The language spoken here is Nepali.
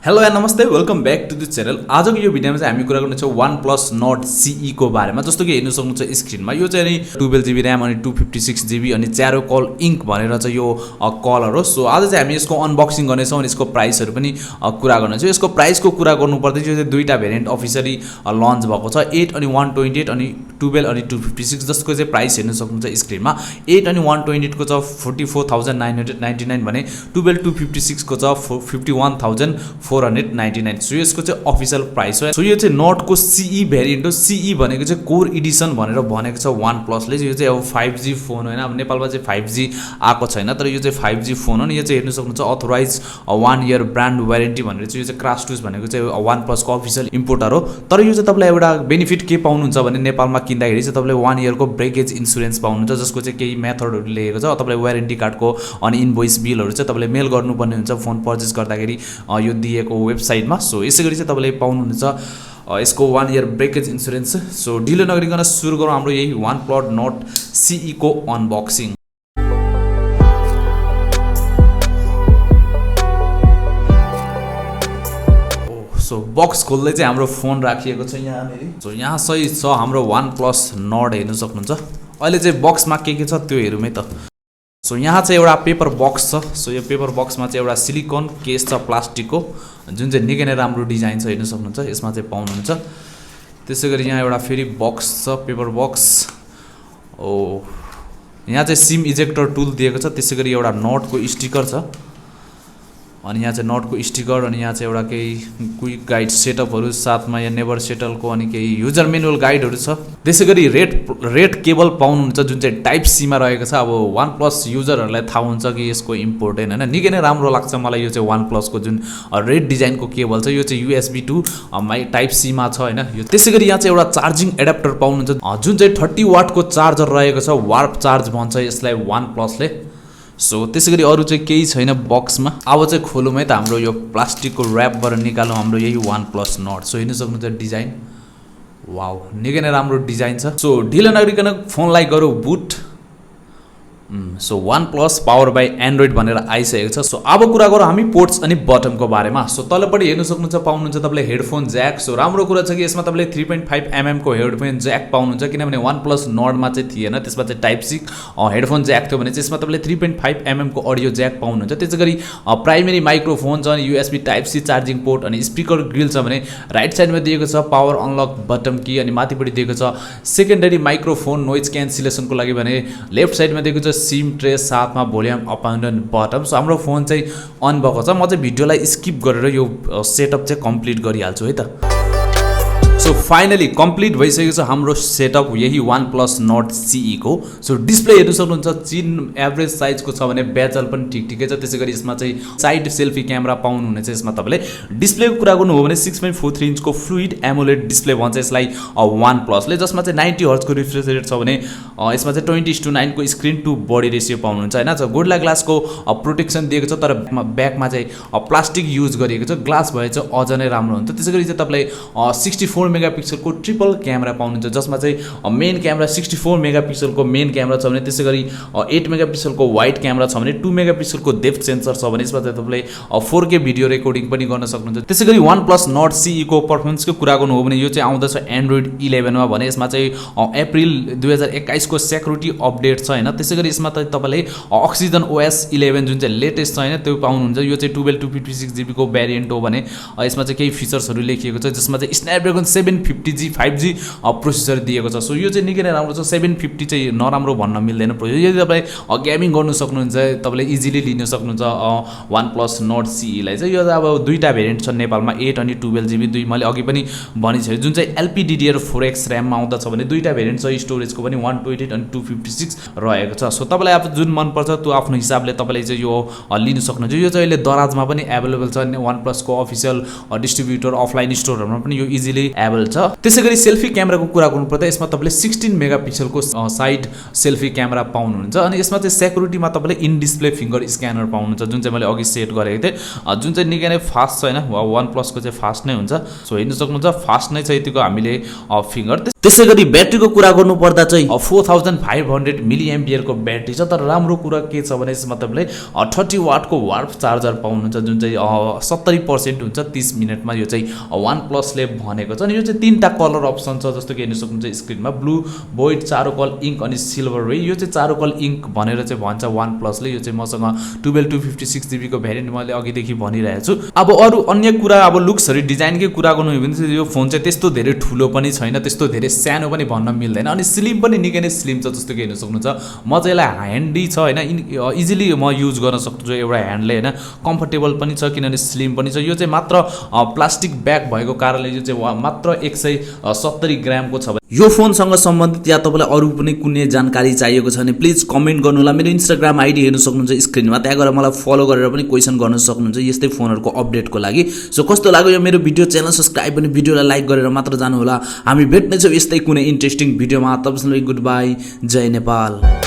Hello and namaste welcome back to the channel. आजको यो भिडियोमा चाहिँ हामी कुरा गर्नेछौँ OnePlus Nord CE को बारेमा। जस्तो कि हेर्न सक्नुहुन्छ स्क्रिनमा यो चाहिँ 12GB र्याम अनि 256GB अनि च्यारो कल इङ्क भनेर चाहिँ यो कलर हो। सो आज चाहिँ हामी यसको अनबक्सिङ गर्नेछौँ अनि यसको प्राइसहरु पनि कुरा गर्नेछौँ। यसको प्राइसको कुरा गर्नुपर्दा यो चाहिँ दुईटा भेरिएन्ट अफिसियली लन्च भएको छ, 8 अनि 128 अनि 12 अनि 256, जसको चाहिँ प्राइस हेर्न सक्नुहुन्छ स्क्रिनमा। 8 अनि 128 को छ 44,999 भने 12 256 को छ 51,499। सो यसको चाहिँ अफिसियल प्राइस हो। सो यो चाहिँ नोट को CE भेरिएन्ट हो। CE भनेको चाहिँ कोर एडिसन भनेर भनेको छ OnePlus ले। यो चाहिँ अब 5G फोन होइन, अब नेपालमा चाहिँ 5G आएको छैन, तर यो चाहिँ 5G फोन हो नि। यो चाहिँ हेर्न सक्नुहुन्छ अथोराइज 1 इयर ब्रान्ड वारेन्टी भनेर चाहिँ यो चाहिँ क्रास्टुस भनेको चाहिँ OnePlus को अफिसियल इम्पोर्टर हो। तर यो चाहिँ तपाईलाई एउटा बेनिफिट के पाउनुहुन्छ भने नेपालमा किन्दाखेरि चाहिँ तपाईले 1 इयर को ब्रेकेज इन्स्योरेन्स पाउनुहुन्छ, जसको चाहिँ केही मेथडहरु लेखेको छ। तपाईले वारेन्टी कार्डको अनि इन्भोइस बिलहरु चाहिँ तपाईले मेल गर्नुपर्ने हुन्छ फोन पर्चेस गर्दाखेरि यो दिएको वेबसाइटमा। सो यसैगरी चाहिँ तपाईले पाउनुहुन्छ यसको 1 इयर ब्रेकेज इन्स्योरेन्स। सो ढिलो नगरिकन सुरु गरौँ हाम्रो यही OnePlus Nord CE को अनबक्सिङ। सो बक्स खोल्दै चाहिँ हाम्रो फोन राखिएको छ यहाँनेरि। सो यहाँ सही छ हाम्रो OnePlus Nord हेर्न सक्नुहुन्छ। अहिले चाहिँ बक्समा के छ त्यो हेरौँ है त। सो यहाँ चाहिँ एउटा पेपर बक्स छ। सो यो पेपर बक्समा चाहिँ एउटा सिलिकन केस छ प्लास्टिकको, जुन चाहिँ निकै नै राम्रो डिजाइन छ हेर्न सक्नुहुन्छ। यसमा चाहिँ पाउनुहुन्छ। त्यसैगरी यहाँ एउटा फेरि बक्स छ, पेपर बक्स। यहाँ चाहिँ सिम इजेक्टर टुल दिएको छ। त्यसैगरी एउटा नटको स्टिकर छ अनि यहाँ चाहिँ नटको स्टिकर अनि यहाँ चाहिँ एउटा केही क्विक गाइड सेटअपहरु, साथमा यहाँ नेभर सेटलको अनि केही युजर म्यानुअल गाइडहरु छ। त्यसैगरी रेड केबल पाउनुहुन्छ जुन चाहिँ टाइप सी मा रहेको छ। अब OnePlus युजरहरुलाई थाहा हुन्छ कि यसको इम्पोर्टेन्ट हैन, निकै नै राम्रो लाग्छ मलाई यो चाहिँ OnePlus को जुन रेड डिजाइनको केबल छ। यो चाहिँ USB to टाइप सी मा छ हैन यो। त्यसैगरी यहाँ चाहिँ एउटा चार्जिङ एडाप्टर पाउनुहुन्छ जुन चाहिँ 30 वाट को चार्जर रहेको छ। वार्प चार्ज भन्छ यसलाई OnePlus ले। सो त्यसैगरी अरु चाहिँ केही छैन बक्समा। अब चाहिँ खोलौँ है त हाम्रो यो प्लास्टिकको र्यापबाट निकालौँ हाम्रो यही OnePlus Nord। सो हेर्न सक्नुहुन्छ डिजाइन, वाउ निकै नै राम्रो डिजाइन छ। सो ढिलो नगरिकन फोनलाई गरौँ boot. So OnePlus power by Android भनेर आइसकेको छ। सो अब कुरा गरौँ हामी पोर्ट्स अनि बटनको बारेमा। सो तलपट्टि हेर्न सक्नुहुन्छ पाउनुहुन्छ तपाईले हेडफोन ज्याक। सो राम्रो कुरा छ कि यसमा तपाईले 3.5 mm को हेडफोन ज्याक पाउनुहुन्छ, किनभने OnePlus Nord मा चाहिँ थिएन। त्यसमा चाहिँ टाइप सी हेडफोन ज्याक थियो भने चाहिँ यसमा तपाईले 3.5 mm को अडियो ज्याक पाउनुहुन्छ। त्यसैगरी प्राइमेरी माइक्रोफोन छ अनि USB type C charging port अनि स्पिकर ग्रिल छ भने राइट साइडमा दिएको छ पावर अनलक बटन की अनि माथिपट्टि दिएको छ सेकेन्डरी माइक्रोफोन नोइज क्यान्सलेसनको लागि भने लेफ्ट साइडमा दिएको छ सिम ट्रे, साथमा volume up and button. So हाम्रो फोन चाहिँ अन भएको छ। म चाहिँ भिडियोलाई स्किप गरेर यो सेटअप चाहिँ कम्प्लिट गरिहाल्छु है त। सो फाइनली कम्प्लिट भइसकेको छ हाम्रो सेटअप यही OnePlus Nord CE को। सो डिस्प्ले हेर्न सक्नुहुन्छ चिन एभरेज साइजको छ भने बेजल पनि ठिकै छ। त्यसैगरी यसमा चाहिँ साइड सेल्फी क्यामेरा पाउनुहुनेछ। यसमा तपाईले डिस्प्लेको कुरा गर्नु हो भने 6.43 इन्चको फ्लुइड AMOLED डिस्प्ले भन्छ यसलाई OnePlus ले, जसमा चाहिँ 90 हर्ट्जको रिफ्रेश रेट छ भने यसमा चाहिँ 20:9 को स्क्रिन टु बडी रेशियो पाउनुहुन्छ हैन। सो गोरिल्ला ग्लासको प्रोटेक्सन दिएको छ, तर ब्याकमा चाहिँ प्लास्टिक युज गरिएको छ। ग्लास भए चाहिँ अझ नै राम्रो हुन्छ। त्यसैगरी चाहिँ तपाईले 64 मेगापिक्सलको ट्रिपल क्यामेरा पाउनुहुन्छ, जसमा चाहिँ मेन क्यामेरा 64 मेगापिक्सलको मेन क्यामेरा छ भने त्यसैगरी 8 मेगापिक्सलको वाइड क्यामेरा छ भने 2 मेगापिक्सलको डेप्थ सेन्सर छ भने यसमा चाहिँ तपाईले 4K भिडियो रेकर्डिङ पनि गर्न सक्नुहुन्छ। त्यसैगरी OnePlus Nord CE को पर्फर्मेन्सको कुरा गर्नु हो भने यो चाहिँ आउँदछ एन्ड्रोइड 11 मा भने यसमा चाहिँ अप्रिल 2021 को सेक्युरिटी अपडेट छ हैन। त्यसैगरी यसमा चाहिँ तपाईले Oxygen OS 11 जुन चाहिँ लेटेस्ट छ हैन त्यो पाउनुहुन्छ। यो चाहिँ 12 256GB को भेरिएन्ट हो भने यसमा चाहिँ केही फिचर्सहरु लेखिएको छ, जसमा चाहिँ Snapdragon 750G 5G प्रोसेसर दिएको छ। सो यो चाहिँ निकै नै राम्रो छ। 750 चाहिँ नराम्रो भन्न मिल्दैन प्रोसेसर। यदि तपाई गेमिङ गर्न सक्नुहुन्छ तपाईले इजिली लिन सक्नुहुन्छ OnePlus Nord CE लाई चाहिँ। यो अब दुईटा भेरिएन्ट छ नेपालमा, 8 अनि 12GB। दुई मैले अघि पनि भनिसके जुन चाहिँ LPDDR4X RAM मा आउँदछ भने दुईटा भेरिएन्ट छ स्टोरेजको पनि 128 अनि 256 रहेको छ। सो तपाईलाई अब जुन मन पर्छ त्यो आफ्नो हिसाबले तपाईले चाहिँ यो लिन सक्नुहुन्छ। यो चाहिँ अहिले दराजमा पनि अवेलेबल छ। OnePlus को अफिसियल डिस्ट्रिब्युटर अफलाइन स्टोरहरुमा पनि यो इजिली अवेलेबल छ। त्यसैगरी सेल्फी क्यामेराको कुरा गर्नुपर्दा यसमा तपाईले 16 मेगापिक्सलको साइड सेल्फी क्यामेरा पाउनुहुन्छ अनि यसमा चाहिँ सेक्युरिटीमा तपाईले इन डिस्प्ले फिंगर स्क्यानर पाउनुहुन्छ, जुन चाहिँ मैले अघि सेट गरेको थिएँ, जुन चाहिँ निकै नै फास्ट छ हैन। OnePlus को चाहिँ फास्ट नै हुन्छ। सो हेर्न सक्नुहुन्छ फास्ट नै छ यतिको हामीले फिंगर। त्यसैगरी ब्याट्रीको कुरा गर्नु पर्दा चाहिँ 4500 मिली एम्पियरको ब्याट्री छ। तर राम्रो कुरा के छ भने यसमा तपाईँले 30 वाटको वार्प चार्जर पाउनुहुन्छ जुन चाहिँ 70% हुन्छ 30 मिनेटमा। यो चाहिँ OnePlusले भनेको छ। अनि यो चाहिँ 3टा कलर अप्सन छ जस्तो कि हेर्न सक्नुहुन्छ स्क्रिनमा, ब्लू, भोइड, चारोकल इङ्क अनि सिल्भर रे। यो चाहिँ चारोकल इङ्क भनेर चाहिँ भन्छ OnePlusले। यो चाहिँ मसँग 12256 GB को भेरिएन्ट मैले अघिदेखि भनिरहेको छु। अब अरू अन्य कुरा अब लुक्सहरु डिजाइनकै कुरा गर्नु हो भने चाहिँ यो फोन चाहिँ त्यस्तो धेरै ठुलो पनि छैन, त्यस्तो धेरै सानो पनि भन्न मिल्दैन, अनि स्लिम पनि निकै नै स्लिम छ जस्तो कि हेर्न सक्नुहुन्छ। म चाहिँ यसलाई ह्यान्डी छ हैन, इजिली म युज गर्न सक्छु एउटा ह्यान्डले हैन, कम्फर्टेबल पनि छ किनभने स्लिम पनि छ। यो चाहिँ मात्र प्लास्टिक ब्याग भएको कारणले यो चाहिँ मात्र 170 ग्रामको छ। यो फोनसँग सम्बन्धित या तपाईलाई अरू पनि कुनै जानकारी चाहिएको छ भने प्लिज कमेन्ट गर्नु होला। मेरो इन्स्टाग्राम आइडी हेर्न सक्नुहुन्छ स्क्रिनमा, त्यहाँ गएर मलाई फलो गरेर पनि क्वेसन गर्न सक्नुहुन्छ यस्तै फोनहरुको अपडेटको लागि। सो कस्तो लाग्यो यो मेरो भिडियो, च्यानल सब्स्क्राइब अनि भिडियोलाई लाइक गरेर मात्र जानु होला। हामी भेट्नेछौँ यस्तै कुनै इन्ट्रेस्टिङ भिडियोमा। तबसम्म गुड बाई, जय नेपाल।